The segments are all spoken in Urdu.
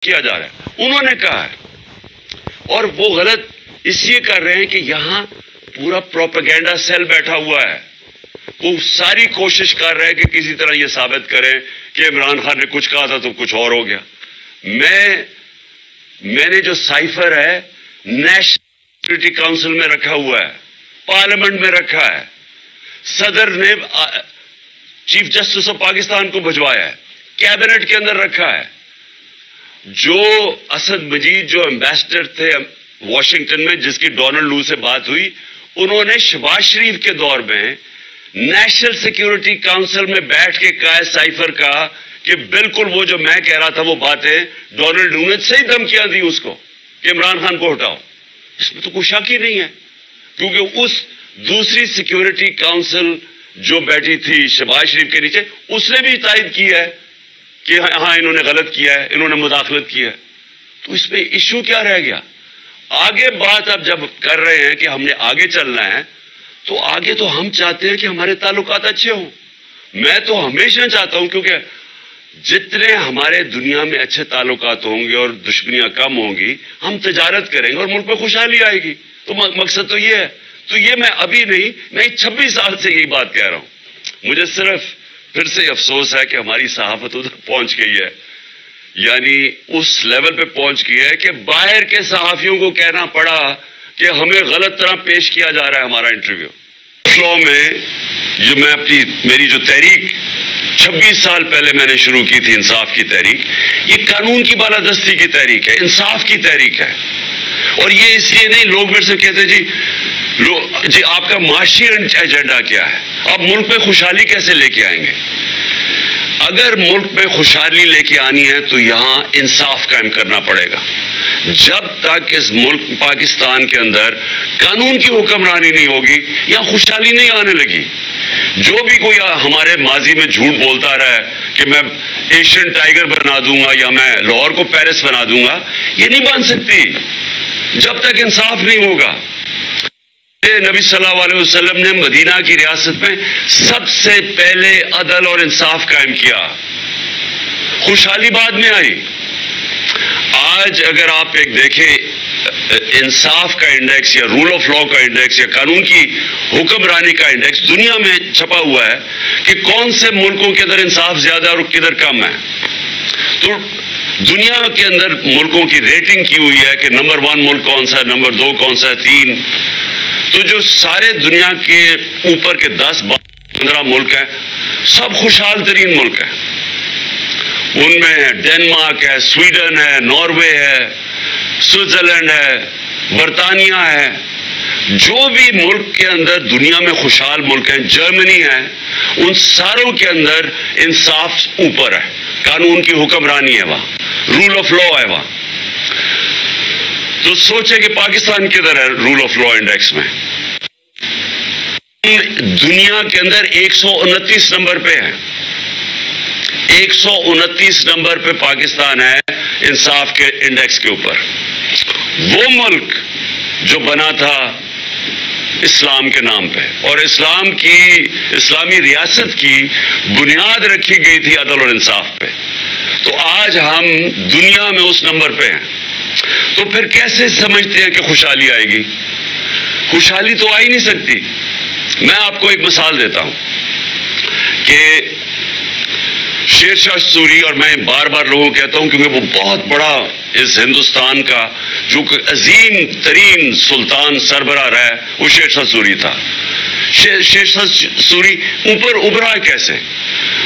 کیا جا رہا ہے، انہوں نے کہا ہے. اور وہ غلط اس لیے کر رہے ہیں کہ یہاں پورا پروپیگینڈا سیل بیٹھا ہوا ہے. وہ ساری کوشش کر رہے ہیں کہ کسی طرح یہ ثابت کریں کہ عمران خان نے کچھ کہا تھا تو کچھ اور ہو گیا. میں نے جو سائفر ہے نیشنل سیکورٹی کاؤنسل میں رکھا ہوا ہے، پارلیمنٹ میں رکھا ہے، صدر نے چیف جسٹس آف پاکستان کو بھجوایا ہے، کیبنٹ کے اندر رکھا ہے. جو اسد مجید جو ایمبیسڈر تھے واشنگٹن میں، جس کی ڈونلڈ لو سے بات ہوئی، انہوں نے شہباز شریف کے دور میں نیشنل سیکورٹی کاؤنسل میں بیٹھ کے کہا سائفر کا کہ بالکل وہ جو میں کہہ رہا تھا وہ باتیں ڈونلڈ لو نے صحیح دھمکیاں دی اس کو کہ عمران خان کو ہٹاؤ. اس میں تو کوئی شک ہی نہیں ہے، کیونکہ اس دوسری سیکورٹی کاؤنسل جو بیٹھی تھی شہباز شریف کے نیچے، اس نے بھی تائید کی ہے کہ ہاں انہوں نے غلط کیا ہے، انہوں نے مداخلت کی ہے. تو اس میں ایشو کیا رہ گیا؟ آگے بات اب جب کر رہے ہیں کہ ہم نے آگے چلنا ہے، تو آگے تو ہم چاہتے ہیں کہ ہمارے تعلقات اچھے ہوں. میں تو ہمیشہ چاہتا ہوں، کیونکہ جتنے ہمارے دنیا میں اچھے تعلقات ہوں گے اور دشمنیاں کم ہوں گی، ہم تجارت کریں گے اور ملک میں خوشحالی آئے گی. تو مقصد تو یہ ہے. تو یہ میں ابھی نہیں، میں 26 سال سے یہی بات کہہ رہا ہوں. مجھے صرف پھر سے افسوس ہے کہ ہماری صحافت ادھر پہنچ گئی ہے، یعنی اس لیول پہ پہنچ گئی ہے کہ باہر کے صحافیوں کو کہنا پڑا کہ ہمیں غلط طرح پیش کیا جا رہا ہے ہمارا انٹرویو. فلو میں جو میری جو تحریک 26 سال پہلے میں نے شروع کی تھی، انصاف کی تحریک، یہ قانون کی بالادستی کی تحریک ہے، انصاف کی تحریک ہے. اور یہ اس لیے نہیں، لوگ میرے سے کہتے جی آپ کا معاشی ایجنڈا کیا ہے، آپ ملک میں خوشحالی کیسے لے کے آئیں گے؟ اگر ملک میں خوشحالی لے کے آنی ہے تو یہاں انصاف قائم کرنا پڑے گا. جب تک اس ملک پاکستان کے اندر قانون کی حکمرانی نہیں ہوگی، یہاں خوشحالی نہیں آنے لگی. جو بھی کوئی ہمارے ماضی میں جھوٹ بولتا رہا ہے کہ میں ایشین ٹائیگر بنا دوں گا یا میں لاہور کو پیرس بنا دوں گا، یہ نہیں بن سکتی جب تک انصاف نہیں ہوگا. نبی صلی اللہ علیہ وسلم نے مدینہ کی ریاست میں سب سے پہلے عدل اور انصاف قائم کیا، خوشحالی بعد میں آئی. آج اگر آپ ایک دیکھیں انصاف کا انڈیکس یا رول آف لا کا انڈیکس یا قانون کی حکمرانی کا انڈیکس دنیا میں چھپا ہوا ہے کہ کون سے ملکوں کے اندر انصاف زیادہ اور کدھر کم ہے. تو دنیا کے اندر ملکوں کی ریٹنگ کی ہوئی ہے کہ نمبر 1 ملک کون سا ہے، نمبر 2 کون سا ہے، 3. تو جو سارے دنیا کے اوپر کے 10-15 ملک ہیں، سب خوشحال ترین ملک ہیں. ان میں ڈنمارک ہے، سویڈن ہے، ناروے ہے، سوئٹزرلینڈ ہے، برطانیہ ہے. جو بھی ملک کے اندر دنیا میں خوشحال ملک ہیں، جرمنی ہے، ان ساروں کے اندر انصاف اوپر ہے، قانون کی حکمرانی ہے، وہاں رول آف لا ہے وہاں. تو سوچیں کہ پاکستان کدھر ہے رول آف لا انڈیکس میں؟ دنیا کے اندر 129 نمبر پہ ہے، 129 نمبر پہ پاکستان ہے انصاف کے انڈیکس کے اوپر. وہ ملک جو بنا تھا اسلام کے نام پہ اور اسلامی ریاست کی بنیاد رکھی گئی تھی عدل اور انصاف پہ، تو آج ہم دنیا میں اس نمبر پہ ہیں. تو پھر کیسے سمجھتے ہیں کہ خوشحالی آئے گی؟ خوشحالی تو آ ہی نہیں سکتی. میں آپ کو ایک مثال دیتا ہوں کہ شیر شاہ سوری، اور میں بار بار لوگوں کو کہتا ہوں کیونکہ وہ بہت بڑا اس ہندوستان کا جو عظیم ترین سلطان سربراہ رہا ہے، وہ شیر شاہ سوری تھا. شیر شاہ سوری اوپر ابھرا کیسے؟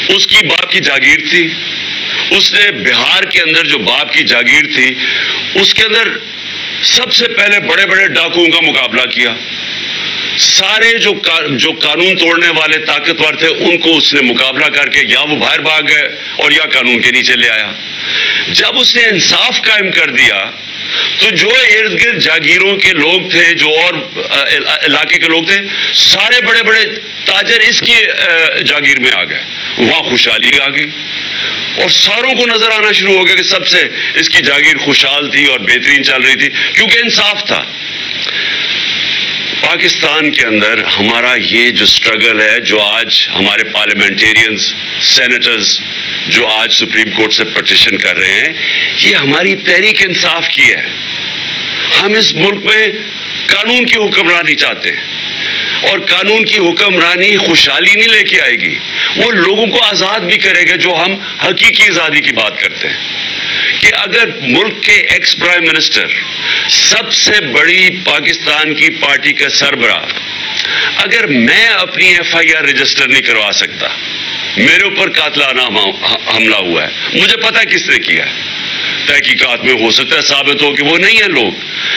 اس کی باپ کی جاگیر تھی. اس نے بہار کے اندر جو باپ کی جاگیر تھی، اس کے اندر سب سے پہلے بڑے بڑے ڈاکوؤں کا مقابلہ کیا. سارے جو قانون توڑنے والے طاقتور تھے ان کو اس نے مقابلہ کر کے یا وہ باہر بھاگ گئے اور یا قانون کے نیچے لے آیا. جب اس نے انصاف قائم کر دیا تو جو ارد گرد جاگیروں کے لوگ تھے، جو اور علاقے کے لوگ تھے، سارے بڑے بڑے تاجر اس کی جاگیر میں آ گئے. وہاں خوشحالی آ گئی اور ساروں کو نظر آنا شروع ہو گیا کہ سب سے اس کی جاگیر خوشحال تھی اور بہترین چل رہی تھی، کیونکہ انصاف تھا. پاکستان کے اندر ہمارا یہ جو سٹرگل ہے، جو آج ہمارے پارلیمنٹیرینز، سینیٹرز جو آج سپریم کورٹ سے پٹیشن کر رہے ہیں، یہ ہماری تحریک انصاف کی ہے. ہم اس ملک میں قانون کی حکمرانی چاہتے ہیں، اور قانون کی حکمرانی خوشحالی نہیں لے کے آئے گی، وہ لوگوں کو آزاد بھی کرے گا. جو ہم حقیقی آزادی کی بات کرتے ہیں کہ اگر ملک کے ایکس پرائم منسٹر، سب سے بڑی پاکستان کی پارٹی کا سربراہ، اگر میں اپنی ایف آئی آر رجسٹر نہیں کروا سکتا، میرے اوپر قاتلانہ حملہ ہوا ہے، مجھے پتا کس نے کیا ہے، تحقیقات میں ہو سکتا ہے ثابت ہو کہ وہ نہیں ہے لوگ،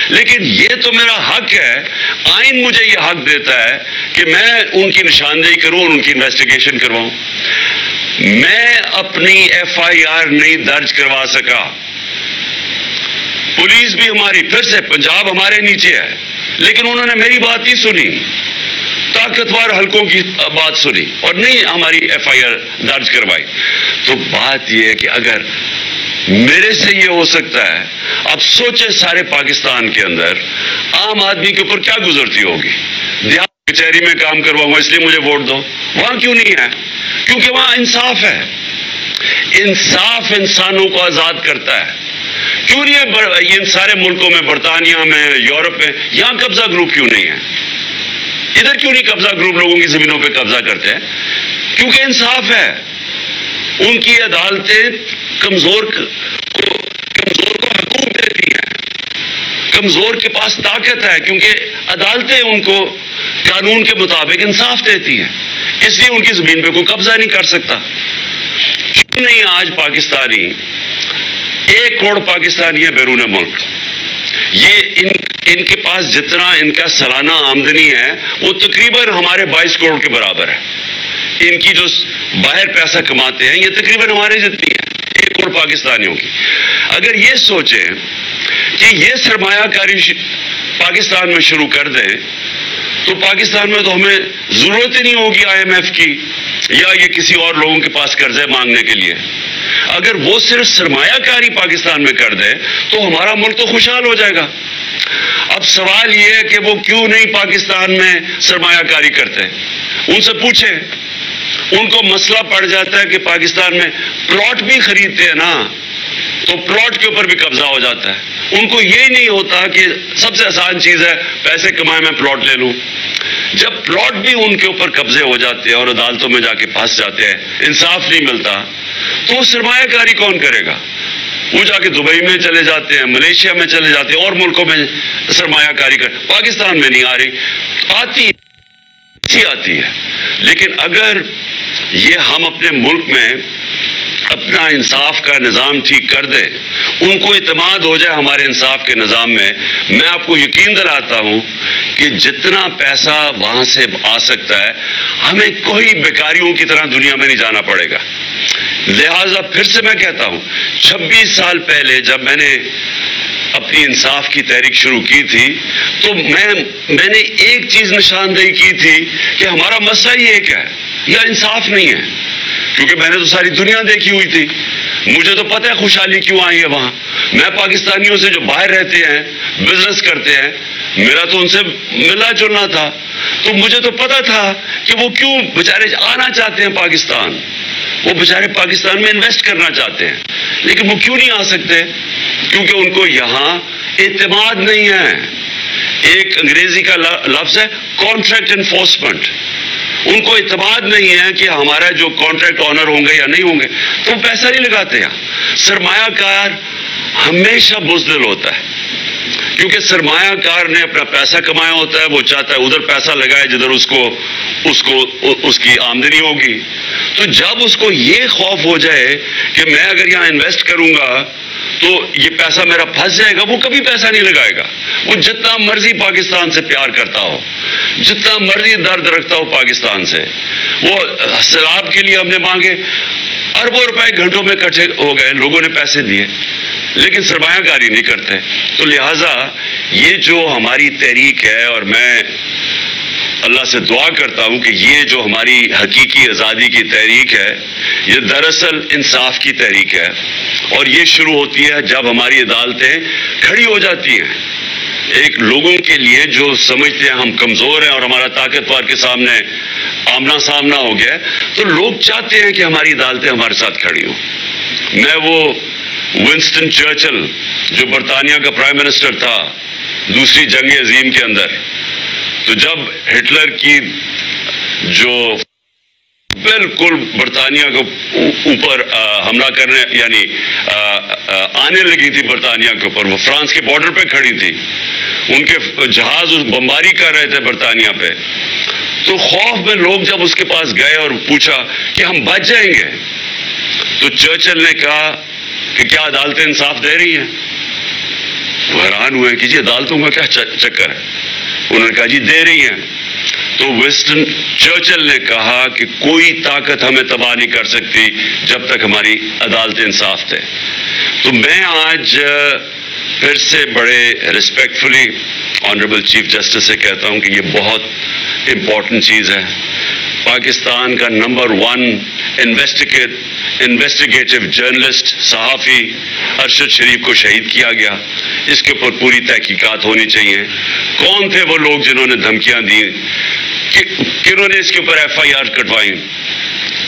لیکن یہ تو میرا حق ہے. آئین مجھے یہ حق دیتا ہے کہ میں ان کی نشاندہی کروں اور ان کی انویسٹیگیشن کرواؤں. میں اپنی ایف آئی آر نہیں درج کروا سکا. پولیس بھی ہماری، پھر سے پنجاب ہمارے نیچے ہے، لیکن انہوں نے میری بات نہیں سنی، طاقتور حلقوں کی بات سنی اور نہیں ہماری ایف آئی آر درج کروائی. تو بات یہ ہے کہ اگر میرے سے یہ ہو سکتا ہے، اب سوچے سارے پاکستان کے اندر عام آدمی کے اوپر کیا گزرتی ہوگی. دیہات کچہری میں کام کرواؤں اس لیے مجھے ووٹ دو، وہاں کیوں نہیں ہے؟ کیونکہ وہاں انصاف ہے. انصاف انسانوں کو آزاد کرتا ہے. کیوں نہیں ہے ان سارے ملکوں میں، برطانیہ میں، یورپ میں، یہاں قبضہ گروپ کیوں نہیں ہے؟ ادھر کیوں نہیں قبضہ گروپ لوگوں کی زمینوں پہ قبضہ کرتے ہیں؟ کیونکہ انصاف ہے. ان کی عدالتیں کمزور کو حقوق دیتی ہیں، کمزور کے پاس طاقت ہے، کیونکہ عدالتیں ان کو قانون کے مطابق انصاف دیتی ہیں، اس لیے ان کی زمین پہ کوئی قبضہ نہیں کر سکتا. کیوں نہیں آج پاکستانی، 1 کروڑ پاکستانی ہے بیرون ملک، یہ ان کے پاس جتنا ان کا سالانہ آمدنی ہے وہ تقریباً ہمارے 22 کروڑ کے برابر ہے. ان کی جو باہر پیسہ کماتے ہیں یہ تقریباً ہمارے جتنی ہے، 1 کروڑ پاکستانیوں کی. اگر یہ سوچیں کہ یہ سرمایہ کاری پاکستان میں شروع کر دیں تو پاکستان میں تو ہمیں ضرورت ہی نہیں ہوگی آئی ایم ایف کی یا یہ کسی اور لوگوں کے پاس قرضے مانگنے کے لیے. اگر وہ صرف سرمایہ کاری پاکستان میں کر دیں تو ہمارا ملک تو خوشحال ہو جائے گا. اب سوال یہ ہے کہ وہ کیوں نہیں پاکستان میں سرمایہ کاری کرتے؟ ان سے پوچھیں. ان کو مسئلہ پڑ جاتا ہے کہ پاکستان میں پلاٹ بھی خریدتے ہیں نا، تو پلاٹ کے اوپر بھی قبضہ ہو جاتا ہے. ان کو یہ نہیں ہوتا کہ سب سے آسان چیز ہے پیسے کمائے میں پلاٹ لے لوں. جب پلاٹ بھی ان کے اوپر قبضے ہو جاتے ہیں اور عدالتوں میں جا کے پھنس جاتے ہیں، انصاف نہیں ملتا، تو وہ سرمایہ کاری کون کرے گا؟ وہ جا کے دبئی میں چلے جاتے ہیں، ملیشیا میں چلے جاتے ہیں، اور ملکوں میں سرمایہ کاری کر. پاکستان میں نہیں آ رہی، آتی ہے. لیکن اگر یہ ہم اپنے ملک میں اپنا انصاف کا نظام ٹھیک کر دیں، ان کو اعتماد ہو جائے ہمارے انصاف کے نظام میں آپ کو یقین دلاتا ہوں کہ جتنا پیسہ وہاں سے آ سکتا ہے، ہمیں کوئی بیکاریوں کی طرح دنیا میں نہیں جانا پڑے گا. لہٰذا پھر سے میں کہتا ہوں، 26 سال پہلے جب میں نے اپنی انصاف کی تحریک شروع کی تھی تو میں نے ایک چیز نشاندہی کی تھی کہ ہمارا مسئلہ ہی ایک ہے، یا انصاف نہیں ہے. کیونکہ میں نے تو ساری دنیا دیکھی ہوئی تھی، مجھے تو پتہ ہے خوشحالی کیوں آئی ہے وہاں. میں پاکستانیوں سے جو باہر رہتے ہیں، بزنس کرتے ہیں، میرا تو ان سے ملنا جلنا تھا، تو مجھے تو پتہ تھا کہ وہ کیوں بیچارے آنا چاہتے ہیں پاکستان. وہ بیچارے پاکستان میں انویسٹ کرنا چاہتے ہیں، لیکن وہ کیوں نہیں آ سکتے؟ کیونکہ ان کو یہاں اعتماد نہیں ہے. ایک انگریزی کا لفظ ہے کانٹریکٹ انفورسمنٹ. ان کو اعتماد نہیں ہے کہ ہمارا جو کانٹریکٹ آنر ہوں گے یا نہیں ہوں گے، تو وہ پیسہ نہیں لگاتے ہیں. سرمایہ کار ہمیشہ بزدل ہوتا ہے، کیونکہ سرمایہ کار نے اپنا پیسہ کمایا ہوتا ہے، وہ چاہتا ہے ادھر پیسہ لگائے جدھر اس کی آمدنی ہوگی. تو جب اس کو یہ خوف ہو جائے کہ میں اگر یہاں انویسٹ کروں گا تو یہ پیسہ میرا پھنس جائے گا، وہ کبھی پیسہ نہیں لگائے گا. وہ جتنا مرضی پاکستان سے پیار کرتا ہو، جتنا مرضی درد رکھتا ہو پاکستان سے، وہ سیلاب کے لیے ہم نے مانگے، اربوں روپے گھنٹوں میں اکٹھے ہو گئے، لوگوں نے پیسے دیے، لیکن سرمایہ کاری نہیں کرتے. تو لہٰذا یہ جو ہماری تحریک ہے، اور میں اللہ سے دعا کرتا ہوں کہ یہ جو ہماری حقیقی آزادی کی تحریک ہے، یہ دراصل انصاف کی تحریک ہے، اور یہ شروع ہوتی ہے جب ہماری عدالتیں کھڑی ہو جاتی ہیں. ایک لوگوں کے لیے جو سمجھتے ہیں ہم کمزور ہیں اور ہمارا طاقتور کے سامنے آمنا سامنا ہو گیا ہے، تو لوگ چاہتے ہیں کہ ہماری عدالتیں ہمارے ساتھ کھڑی ہوں۔ میں وہ ونسٹن چرچل جو برطانیہ کا پرائم منسٹر تھا دوسری جنگ عظیم کے اندر، تو جب ہٹلر کی جو بالکل برطانیہ کو اوپر حملہ کرنے یعنی آنے لگی تھی برطانیہ کے اوپر، وہ فرانس کے بارڈر پہ کھڑی تھی، ان کے جہاز بمباری کر رہے تھے برطانیہ پہ، تو خوف میں لوگ جب اس کے پاس گئے اور پوچھا کہ ہم بچ جائیں گے، تو چرچل نے کہا کہ کیا عدالتیں انصاف دے رہی ہیں؟ حیران ہوئے کہ جی عدالتوں کا کیا چکر ہے؟ انہوں نے کہا جی دے رہی ہیں۔ تو ونسٹن چرچل نے کہا کہ کوئی طاقت ہمیں تباہ نہیں کر سکتی جب تک ہماری عدالتیں انصاف دے۔ تو میں آج پھر سے بڑے ریسپیکٹفلی آنریبل چیف جسٹس سے کہتا ہوں کہ یہ بہت امپورٹنٹ چیز ہے۔ پاکستان کا نمبر 1 انویسٹیگیٹو جرنلسٹ صحافی ارشد شریف کو شہید کیا گیا، اس کے اوپر پوری تحقیقات ہونی چاہیے۔ کون تھے وہ لوگ جنہوں نے دھمکیاں دی، کنہوں نے اس کے اوپر FIR کٹوائی،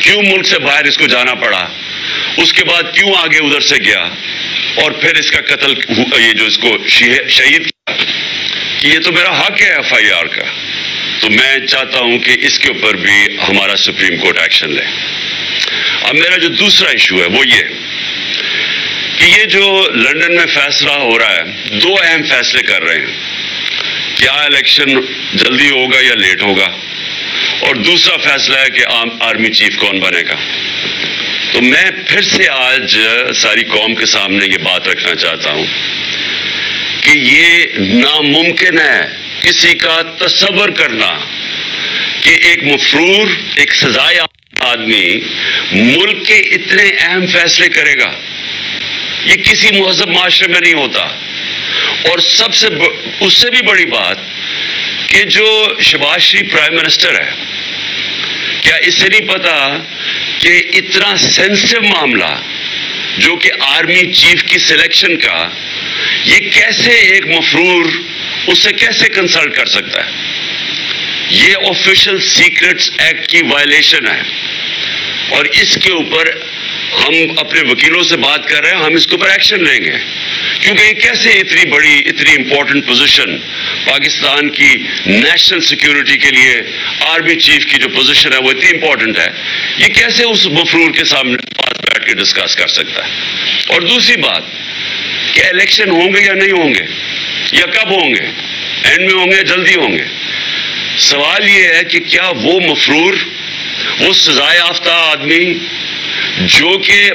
کیوں ملک سے باہر اس کو جانا پڑا، اس کے بعد کیوں آگے ادھر سے گیا اور پھر اس کا قتل یہ جو اس کو شہید کیا، کہ یہ تو میرا حق ہے FIR کا۔ تو میں چاہتا ہوں کہ اس کے اوپر بھی ہمارا سپریم کورٹ ایکشن لے۔ اب میرا جو دوسرا ایشو ہے وہ یہ کہ یہ جو لندن میں فیصلہ ہو رہا ہے، 2 اہم فیصلے کر رہے ہیں، کیا الیکشن جلدی ہوگا یا لیٹ ہوگا، اور دوسرا فیصلہ ہے کہ آرمی چیف کون بنے گا۔ تو میں پھر سے آج ساری قوم کے سامنے یہ بات رکھنا چاہتا ہوں کہ یہ ناممکن ہے کسی کا تصور کرنا کہ ایک مفرور، ایک سزائے آدمی ملک کے اتنے اہم فیصلے کرے گا۔ یہ کسی مہذب معاشرے میں نہیں ہوتا۔ اور سب سے اس سے بھی بڑی بات کہ جو شہباز شریف پرائم منسٹر ہے، کیا اس سے نہیں پتا کہ اتنا سینسٹیو معاملہ جو کہ آرمی چیف کی سلیکشن کا، یہ کیسے ایک مفرور اسے کیسے کنسلٹ کر سکتا ہے؟ یہ آفیشل سیکرٹس ایکٹ کی وائلیشن ہے، اور اس کے اوپر ہم اپنے وکیلوں سے بات کر رہے ہیں، ہم اس کے اوپر ایکشن لیں گے، کیونکہ یہ کیسے اتنی بڑی اتنی امپورٹنٹ پوزیشن پاکستان کی نیشنل سیکیورٹی کے لیے آرمی چیف کی جو پوزیشن ہے وہ اتنی امپورٹنٹ ہے، یہ کیسے اس مفرور کے سامنے پاس بیٹھ کے ڈسکس کر سکتا ہے؟ اور دوسری بات کہ الیکشن ہوں گے یا نہیں ہوں گے، یا کب ہوں گے، اینڈ میں ہوں گے جلدی ہوں گے، سوال یہ ہے کہ کیا وہ مفرور، وہ سزائے یافتہ آدمی جو کہ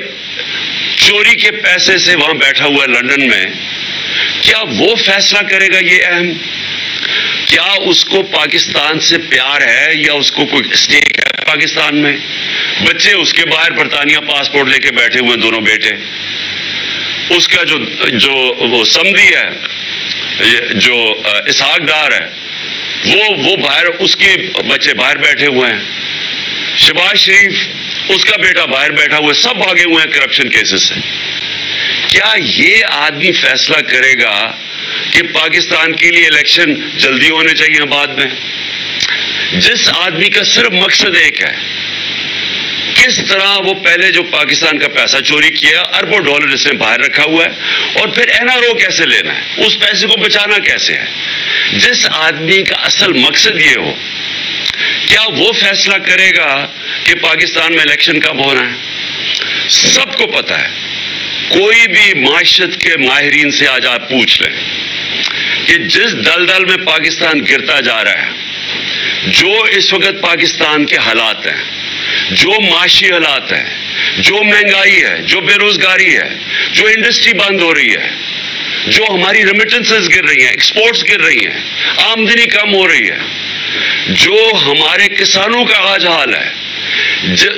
چوری کے پیسے سے وہاں بیٹھا ہوا ہے لندن میں، کیا وہ فیصلہ کرے گا یہ اہم؟ کیا اس کو پاکستان سے پیار ہے یا اس کو کوئی اسٹیک ہے پاکستان میں؟ بچے اس کے باہر برطانیہ پاسپورٹ لے کے بیٹھے ہوئے ہیں، دونوں بیٹے، اس کا جو وہ سمدھی ہے، جو اسحاق ڈار ہے، وہ باہر، اس کے بچے باہر بیٹھے ہوئے ہیں، شہباز شریف اس کا بیٹا باہر بیٹھا ہوا ہے، سب بھاگے ہوئے ہیں کرپشن کیسز سے۔ کیا یہ آدمی فیصلہ کرے گا کہ پاکستان کے لیے الیکشن جلدی ہونے چاہیے بعد میں؟ جس آدمی کا صرف مقصد ایک ہے، کس طرح وہ پہلے جو پاکستان کا پیسہ چوری کیا، اربوں ڈالر اس نے باہر رکھا ہوا ہے، اور پھر NRO کیسے لینا ہے، اس پیسے کو بچانا کیسے ہے، جس آدمی کا اصل مقصد یہ ہو، کیا وہ فیصلہ کرے گا کہ پاکستان میں الیکشن کب ہونا ہے؟ سب کو پتا ہے، کوئی بھی معاشرت کے ماہرین سے آج آپ پوچھ لیں کہ جس دلدل میں پاکستان گرتا جا رہا ہے، جو اس وقت پاکستان کے حالات ہیں، جو معاشی حالات ہیں، جو مہنگائی ہے، جو بے روزگاری ہے، جو انڈسٹری بند ہو رہی ہے، جو ہماری ریمیٹنسز گر رہی ہیں، ایکسپورٹس گر رہی ہیں، آمدنی کم ہو رہی ہے، جو ہمارے کسانوں کا آج حال ہے،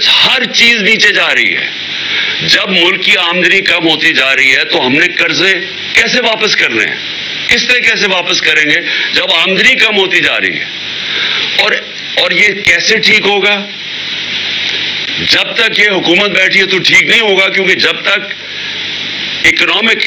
ہر چیز نیچے جا رہی ہے۔ جب ملک کی آمدنی کم ہوتی جا رہی ہے تو ہم نے قرضے کیسے واپس کرنے ہیں؟ کس طرح کیسے واپس کریں گے جب آمدنی کم ہوتی جا رہی ہے؟ اور یہ کیسے ٹھیک ہوگا؟ جب تک یہ حکومت بیٹھی ہے تو ٹھیک نہیں ہوگا، کیونکہ جب تک اکنامک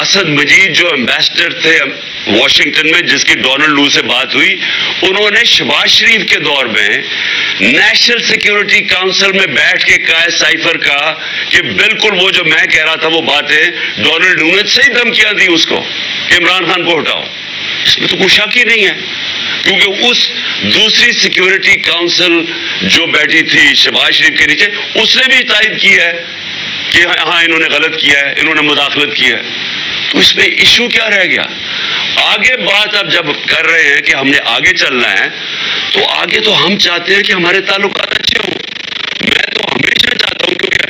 اسد مجید جو ایمبیسڈر تھے واشنگٹن میں، جس کی ڈونلڈ لو سے بات ہوئی، انہوں نے شہباز شریف کے دور میں نیشنل سیکیورٹی کاؤنسل میں بیٹھ کے کہا سائفر کا کہ بالکل وہ جو میں کہہ رہا تھا وہ باتیں ڈونلڈ لو نے صحیح دھمکیاں دی اس کو کہ عمران خان کو ہٹاؤ. اس میں تو کوئی شک ہی نہیں ہے، کیونکہ اس دوسری سیکیورٹی کاؤنسل جو بیٹھی تھی شہباز شریف کے نیچے، اس نے بھی تائید کی ہے کہ ہاں انہوں نے غلط کیا ہے، انہوں نے مداخلت کی ہے. تو اس میں ایشو کیا رہ گیا؟ آگے بات اب جب کر رہے ہیں کہ ہم نے آگے چلنا ہے، تو آگے تو ہم چاہتے ہیں کہ ہمارے تعلقات اچھے ہوں. میں تو ہمیشہ چاہتا ہوں کہ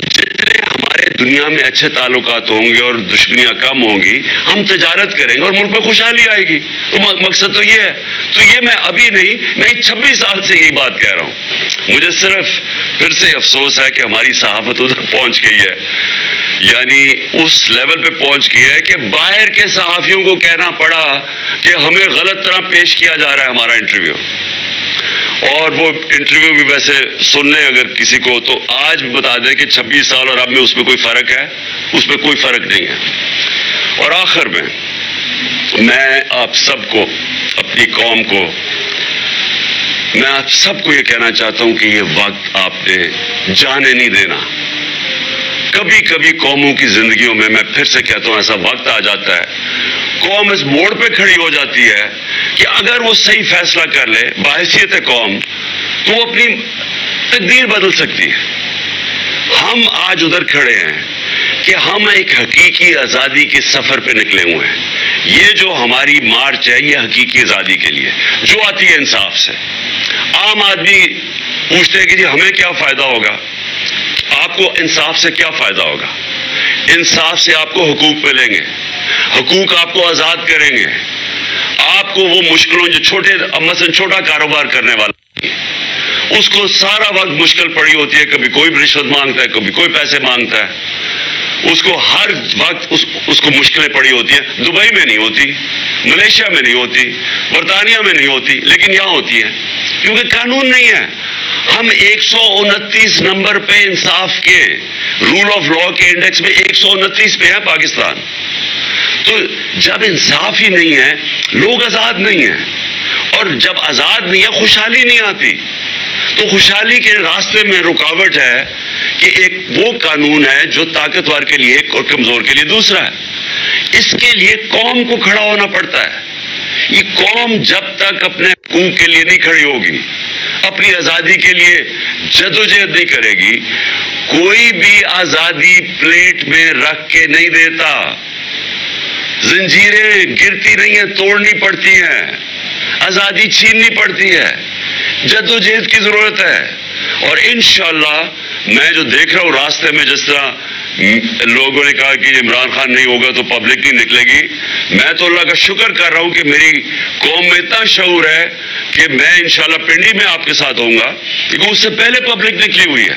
جتنے ہمارے دنیا میں اچھے تعلقات ہوں گے اور دشمنیاں کم ہوں گی، ہم تجارت کریں گے اور ملک میں خوشحالی آئے گی. تو مقصد تو یہ ہے. تو یہ میں ابھی نہیں، میں 26 سال سے یہی بات کہہ رہا ہوں. مجھے صرف پھر سے افسوس ہے کہ ہماری صحافت ادھر پہنچ گئی ہے، یعنی اس لیول پہ پہنچ گئی ہے کہ باہر کے صحافیوں کو کہنا پڑا کہ ہمیں غلط طرح پیش کیا جا رہا ہے ہمارا انٹرویو. اور وہ انٹرویو بھی ویسے سن لیں اگر کسی کو، تو آج بھی بتا دیں کہ 26 سال اور اب میں اس میں کوئی فرق ہے؟ اس میں کوئی فرق نہیں ہے. اور آخر میں آپ سب کو، اپنی قوم کو، میں آپ سب کو یہ کہنا چاہتا ہوں کہ یہ وقت آپ نے جانے نہیں دینا. کبھی کبھی قوموں کی زندگیوں میں پھر سے کہتا ہوں ایسا وقت آ جاتا ہے، قوم اس موڑ پہ کھڑی ہو جاتی ہے کہ اگر وہ صحیح فیصلہ کر لے بحیثیت قوم، تو وہ اپنی تقدیر بدل سکتی ہے. ہم آج ادھر کھڑے ہیں کہ ہم ایک حقیقی آزادی کے سفر پہ نکلے ہوئے ہیں. یہ جو ہماری مارچ ہے یہ حقیقی آزادی کے لیے جو آتی ہے انصاف سے. عام آدمی پوچھتے ہیں کہ جی ہمیں کیا فائدہ ہوگا؟ آپ کو انصاف سے کیا فائدہ ہوگا؟ انصاف سے آپ کو حقوق ملیں گے، حقوق آپ کو آزاد کریں گے. آپ کو وہ مشکلوں جو مثلا چھوٹا کاروبار کرنے والا اس کو سارا وقت مشکل پڑی ہوتی ہے، کبھی کوئی رشوت مانگتا ہے، کبھی کوئی پیسے مانگتا ہے، اس کو ہر وقت اس کو مشکلیں پڑی ہوتی ہیں. دبئی میں نہیں ہوتی، ملیشیا میں نہیں ہوتی، برطانیہ میں نہیں ہوتی، لیکن یہاں ہوتی ہے کیونکہ قانون نہیں ہے. ہم 129 نمبر پہ انصاف کے رول آف لا کے انڈیکس میں 129 پہ ہے پاکستان. تو جب انصاف ہی نہیں ہے لوگ آزاد نہیں ہیں، اور جب آزاد نہیں ہے خوشحالی نہیں آتی. تو خوشحالی کے راستے میں رکاوٹ ہے کہ ایک وہ قانون ہے جو طاقتور کے لیے ایک اور کمزور کے لیے دوسرا ہے. اس کے لیے قوم کو کھڑا ہونا پڑتا ہے. یہ قوم جب تک اپنے حقوق کے لیے نہیں کھڑی ہوگی، اپنی آزادی کے لیے جدوجہد نہیں کرے گی، کوئی بھی آزادی پلیٹ میں رکھ کے نہیں دیتا. زنجیریں گرتی نہیں ہیں، توڑنی پڑتی ہیں، آزادی چھیننی پڑتی ہے. جدوجہد کی ضرورت ہے. اور انشاءاللہ میں جو دیکھ رہا ہوں راستے میں، جس طرح لوگوں نے کہا کہ عمران خان نہیں ہوگا تو پبلک نہیں نکلے گی، میں تو اللہ کا شکر کر رہا ہوں کہ میری قوم میں اتنا شعور ہے کہ میں انشاءاللہ پنڈی میں آپ کے ساتھ ہوں گا، کیونکہ اس سے پہلے پبلک نکلی ہوئی ہے.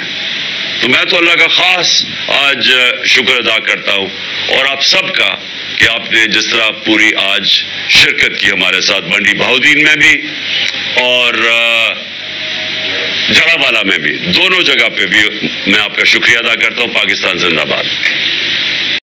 تو میں تو اللہ کا خاص آج شکر ادا کرتا ہوں، اور آپ سب کا کہ آپ نے جس طرح پوری آج شرکت کی ہمارے ساتھ، منڈی بہاؤدین میں بھی اور جڑا والا میں بھی، دونوں جگہ پہ بھی میں آپ کا شکریہ ادا کرتا ہوں. پاکستان زندہ باد.